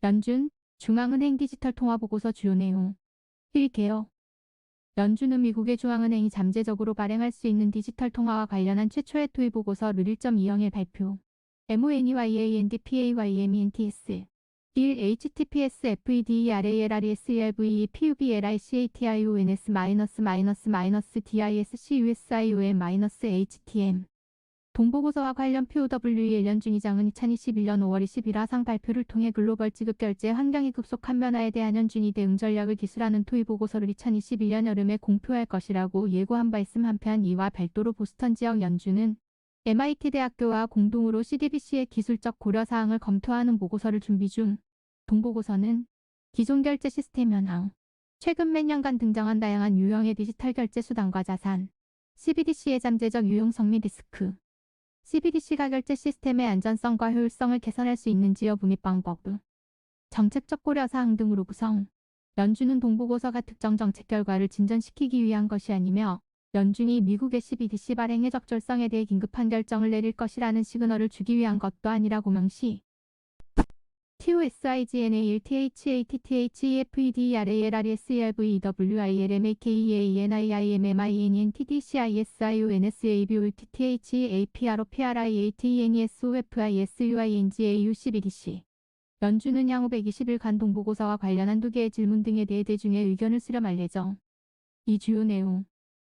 연준, 중앙은행 디지털 통화 보고서 주요 내용. 1. 개요. 연준은 미국의 중앙은행이 잠재적으로 발행할 수 있는 디지털 통화와 관련한 최초의 토의 보고서를 1.20일 발표. MONEYANDPAYMENTS 1. https://federalscivs-discussium-htm 동보고서와 관련 POWEL 연준 이장은 2021년 5월 20일 하상 발표를 통해 글로벌 지급 결제 환경이 급속한 변화에 대한 연준이 대응 전략을 기술하는 토의 보고서를 2021년 여름에 공표할 것이라고 예고한 바 있음. 한편 이와 별도로 보스턴 지역 연준은 MIT 대학교와 공동으로 CDBC의 기술적 고려사항을 검토하는 보고서를 준비 중. 동보고서는 기존 결제 시스템 현황, 최근 몇 년간 등장한 다양한 유형의 디지털 결제 수단과 자산, CBDC의 잠재적 유용성 및 리스크, CBDC가 결제 시스템의 안전성과 효율성을 개선할 수 있는지 여부 및 방법, 정책적 고려사항 등으로 구성. 연준은 동보고서가 특정 정책 결과를 진전시키기 위한 것이 아니며 연준이 미국의 CBDC 발행의 적절성에 대해 긴급한 결정을 내릴 것이라는 시그널을 주기 위한 것도 아니라고 명시. TOSIGNA 1THATTHEPIDRALSCIVNSABOTTHEINSOFISUINGAU 연준은 향후 120일간 동보고서와 관련한 2개의 질문 등에 대해 대중의 의견을 수렴할 예정. 이 주요 내용.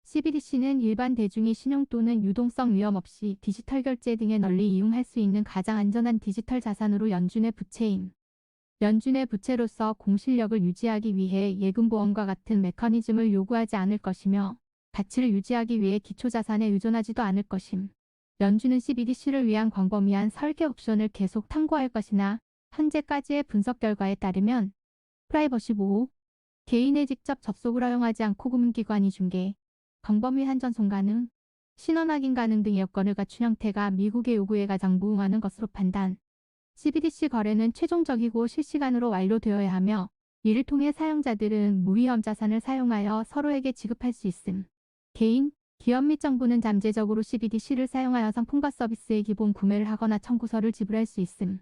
CBDC는 일반 대중이 신용 또는 유동성 위험 없이 디지털 결제 등에 널리 이용할 수 있는 가장 안전한 디지털 자산으로 연준의 부채임. 연준의 부채로서 공실력을 유지하기 위해 예금보험과 같은 메커니즘을 요구하지 않을 것이며 가치를 유지하기 위해 기초자산에 의존하지도 않을 것임. 연준은 CBDC를 위한 광범위한 설계 옵션을 계속 탐구할 것이나 현재까지의 분석 결과에 따르면 프라이버시 보호, 개인의 직접 접속을 허용하지 않고 금융기관이 중개, 광범위 한전송 가능, 신원 확인 가능 등의 여건을 갖춘 형태가 미국의 요구에 가장 부응하는 것으로 판단. CBDC 거래는 최종적이고 실시간으로 완료되어야 하며 이를 통해 사용자들은 무위험 자산을 사용하여 서로에게 지급할 수 있음. 개인, 기업 및 정부는 잠재적으로 CBDC를 사용하여 상품과 서비스의 기본 구매를 하거나 청구서를 지불할 수 있음.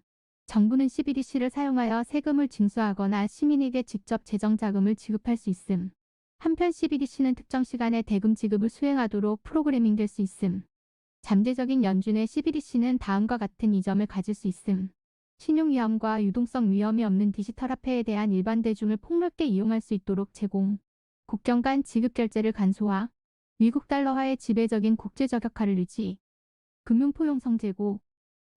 정부는 CBDC를 사용하여 세금을 징수하거나 시민에게 직접 재정 자금을 지급할 수 있음. 한편 CBDC는 특정 시간에 대금 지급을 수행하도록 프로그래밍될 수 있음. 잠재적인 연준의 CBDC는 다음과 같은 이점을 가질 수 있음. 신용 위험과 유동성 위험이 없는 디지털 화폐에 대한 일반 대중을 폭넓게 이용할 수 있도록 제공. 국경 간 지급 결제를 간소화. 미국 달러화의 지배적인 국제적 역할을 유지. 금융 포용성 제고.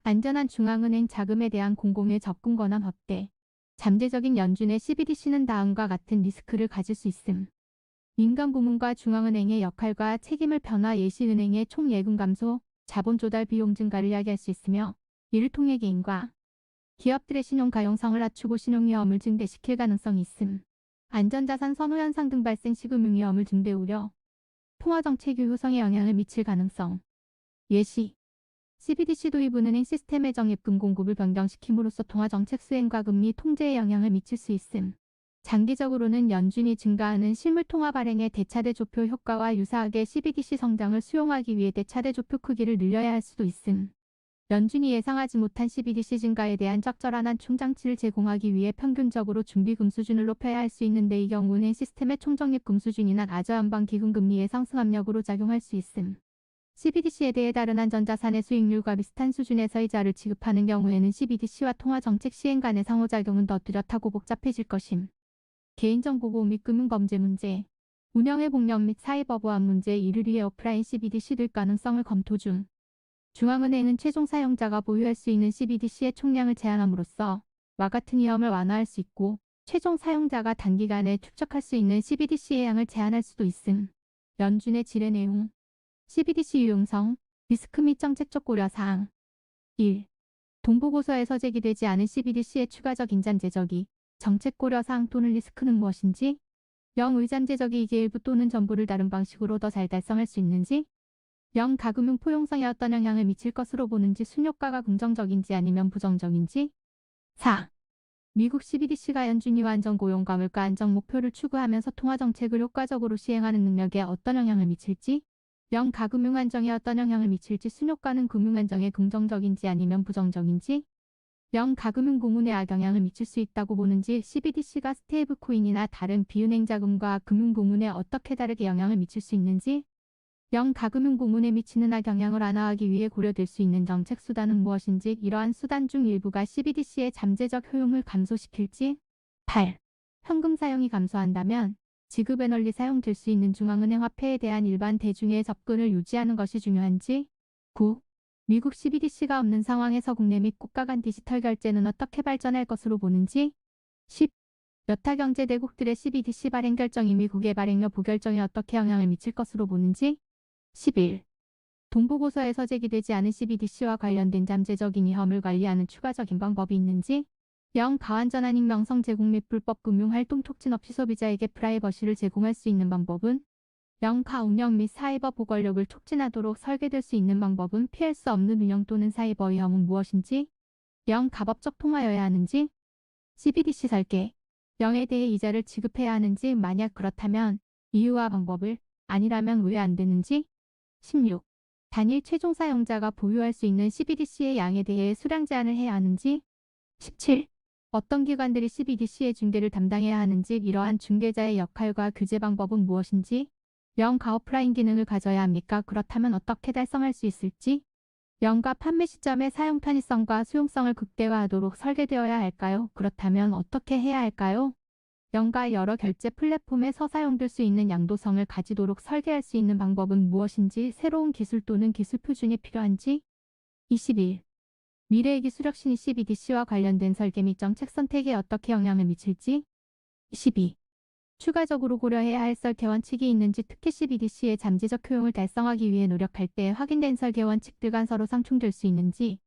안전한 중앙은행 자금에 대한 공공의 접근 권한 확대. 잠재적인 연준의 CBDC는 다음과 같은 리스크를 가질 수 있음. 민간 부문과 중앙은행의 역할과 책임을 변화 예시은행의 총예금 감소, 자본 조달 비용 증가를 야기할 수 있으며 이를 통해 개인과 기업들의 신용 가용성을 낮추고 신용 위험을 증대시킬 가능성이 있음. 안전자산 선호 현상 등 발생 시 금융 위험을 증대 우려. 통화정책 유효성에 영향을 미칠 가능성. 예시. CBDC 도입은 은행 시스템의 적립금 공급을 변경시킴으로써 통화정책 수행과 금리 통제에 영향을 미칠 수 있음. 장기적으로는 연준이 증가하는 실물통화 발행의 대차대 조표 효과와 유사하게 CBDC 성장을 수용하기 위해 대차대 조표 크기를 늘려야 할 수도 있음. 연준이 예상하지 못한 CBDC 증가에 대한 적절한 한충 장치를 제공하기 위해 평균적으로 준비금 수준을 높여야 할 수 있는데 이 경우는 시스템의 총적립금 수준이나 가저연방기금금리의 상승 압력으로 작용할 수 있음. CBDC에 대해 다른 안전자산의 수익률과 비슷한 수준에서 이자를 지급하는 경우에는 CBDC와 통화정책 시행 간의 상호작용은 더 뚜렷하고 복잡해질 것임. 개인정보 보호 및 금융범죄 문제, 운영의 폭력 및 사이버 보안 문제에 이를 위해 오프라인 CBDC 될 가능성을 검토 중. 중앙은행은 최종 사용자가 보유할 수 있는 CBDC의 총량을 제한함으로써 와 같은 위험을 완화할 수 있고 최종 사용자가 단기간에 축적할 수 있는 CBDC의 양을 제한할 수도 있음. 연준의 지뢰 내용, CBDC 유용성, 리스크 및 정책적 고려사항. 1. 동보고서에서 제기되지 않은 CBDC의 추가적 인잠재적이 정책 고려사항 또는 리스크는 무엇인지, 의잠재적이 이게 일부 또는 전부를 다른 방식으로 더 잘 달성할 수 있는지, 가금융 포용성에 어떤 영향을 미칠 것으로 보는지 순효과가 긍정적인지 아니면 부정적인지. 4. 미국 CBDC가 연준이와 안전고용과 물가 안정 목표를 추구하면서 통화정책을 효과적으로 시행하는 능력에 어떤 영향을 미칠지. 가금융 안정에 어떤 영향을 미칠지 순효과는 금융 안정에 긍정적인지 아니면 부정적인지. 가금융공문에 악영향을 미칠 수 있다고 보는지, CBDC가 스테이블코인이나 다른 비은행 자금과 금융공문에 어떻게 다르게 영향을 미칠 수 있는지, 가금융공문에 미치는 악영향을 완화하기 위해 고려될 수 있는 정책 수단은 무엇인지, 이러한 수단 중 일부가 CBDC의 잠재적 효용을 감소시킬지. 8. 현금 사용이 감소한다면 지급에 널리 사용될 수 있는 중앙은행 화폐에 대한 일반 대중의 접근을 유지하는 것이 중요한지. 9. 미국 CBDC가 없는 상황에서 국내 및 국가 간 디지털 결제는 어떻게 발전할 것으로 보는지. 10. 여타 경제대국들의 CBDC 발행 결정이 미국의 발행 여부 결정에 어떻게 영향을 미칠 것으로 보는지. 11. 동부고서에서 제기되지 않은 CBDC와 관련된 잠재적 위험을 관리하는 추가적인 방법이 있는지. 가완전한 익명성 제공 및 불법 금융활동 촉진 없이 소비자에게 프라이버시를 제공할 수 있는 방법은. 가운영 및 사이버 보건력을 촉진하도록 설계될 수 있는 방법은. 피할 수 없는 운영 또는 사이버 위험은 무엇인지. 가법적 통화여야 하는지. CBDC 설계. 에 대해 이자를 지급해야 하는지, 만약 그렇다면 이유와 방법을, 아니라면 왜 안 되는지. 16. 단일 최종 사용자가 보유할 수 있는 CBDC의 양에 대해 수량 제한을 해야 하는지. 17. 어떤 기관들이 CBDC의 중개를 담당해야 하는지, 이러한 중개자의 역할과 규제 방법은 무엇인지. 가 오프라인 기능을 가져야 합니까? 그렇다면 어떻게 달성할 수 있을지. 가 판매 시점의 사용 편의성과 수용성을 극대화하도록 설계되어야 할까요? 그렇다면 어떻게 해야 할까요? 가 여러 결제 플랫폼에서 사용될 수 있는 양도성을 가지도록 설계할 수 있는 방법은 무엇인지. 새로운 기술 또는 기술 표준이 필요한지. 21. 미래의 기술 혁신이 CBDC와 관련된 설계 및 정책 선택에 어떻게 영향을 미칠지. 22. 추가적으로 고려해야 할 설계 원칙이 있는지, 특히 CBDC의 잠재적 효용을 달성하기 위해 노력할 때 확인된 설계 원칙들 간 서로 상충될 수 있는지.